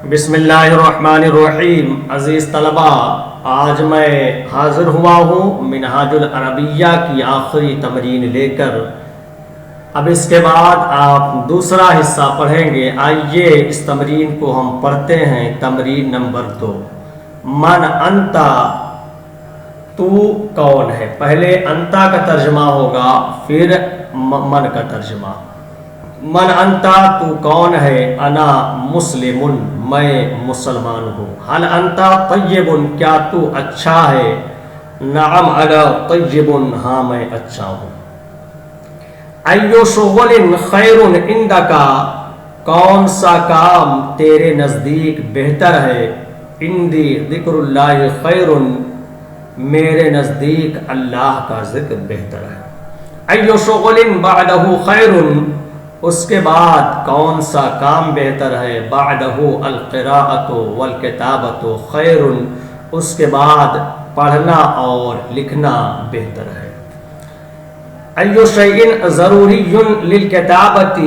بسم اللہ الرحمن الرحیم۔ عزیز طلبہ، آج میں حاضر ہوا ہوں منہاج العربیہ کی آخری تمرین لے کر۔ اب اس کے بعد آپ دوسرا حصہ پڑھیں گے۔ آئیے اس تمرین کو ہم پڑھتے ہیں۔ تمرین نمبر 2، من انتا، تو کون ہے۔ پہلے انتا کا ترجمہ ہوگا، پھر من کا ترجمہ۔ من انتا، تو کون ہے۔ انا مسلم، میں مسلمان ہوں۔ حل انتا طیب، کیا تو اچھا ہے۔ نعم انا طیب، ہاں میں اچھا ہوں۔ ایو شغل خیر عندک، کون سا کام تیرے نزدیک بہتر ہے۔ عندی ذکر اللہ خیر، میرے نزدیک اللہ کا ذکر بہتر ہے۔ ایو شغل بعدہ خیر، اس کے بعد کون سا کام بہتر ہے۔ بعدہ القراءۃ والکتابۃ خیر، اس کے بعد پڑھنا اور لکھنا بہتر ہے۔ ایو شیء ضروری للکتابۃ،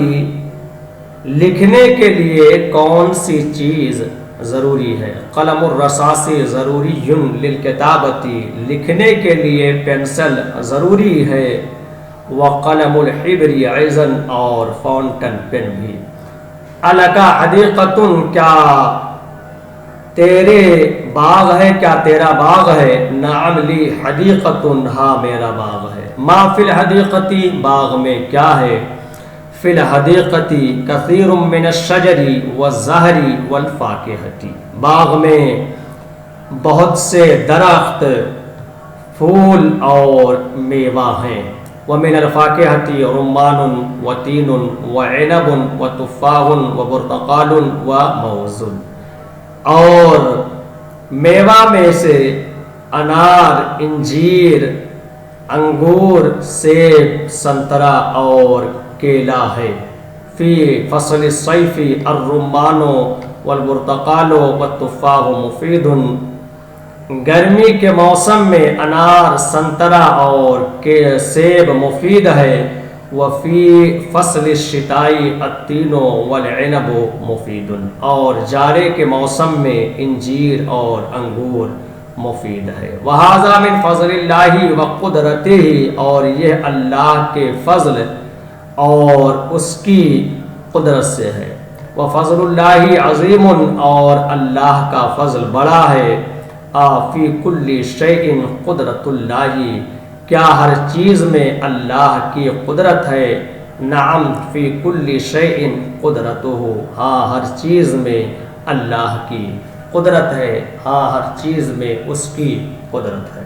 لکھنے کے لیے کون سی چیز ضروری ہے۔ قلم الرصاص ضروری للکتابۃ، لکھنے کے لیے پینسل ضروری ہے۔ وقلم الحبر ایضاً، اور فاؤنٹن پین بھی۔ الک حدیقۃ، کیا تیرے باغ ہے، کیا تیرا باغ ہے۔ نعم لی حدیقۃ، ہاں میرا باغ ہے۔ ما فی الحدیقۃ، باغ میں کیا ہے۔ فی الحدیقۃ کثیر من الشجر والزہر والفاکہۃ، باغ میں بہت سے درخت، پھول اور میوہ ہیں۔ ومن الفاکہۃ رمان وتین وعنب وتفاح وبرتقال وموز، اور میوہ میں سے انار، انجیر، انگور، سیب، سنترا اور کیلا ہے۔ فی فصل الصیف الرمان والبرتقال والتفاح مفید، گرمی کے موسم میں انار، سنترا اور سیب مفید ہے۔ وفی فصل الشتاء التین والعنب مفید، اور جاڑے کے موسم میں انجیر اور انگور مفید ہے۔ وہذا من فضل اللہ وقدرتہ، اور یہ اللہ کے فضل اور اس کی قدرت سے ہے۔ وفضل اللہ عظیم، اور اللہ کا فضل بڑا ہے۔ فی کل شیء قدرت اللہ، کیا ہر چیز میں اللہ کی قدرت ہے۔ نعم فی کل شیء قدرتہ، ہاں ہر چیز میں اللہ کی قدرت ہے، ہاں ہر چیز میں اس کی قدرت ہے۔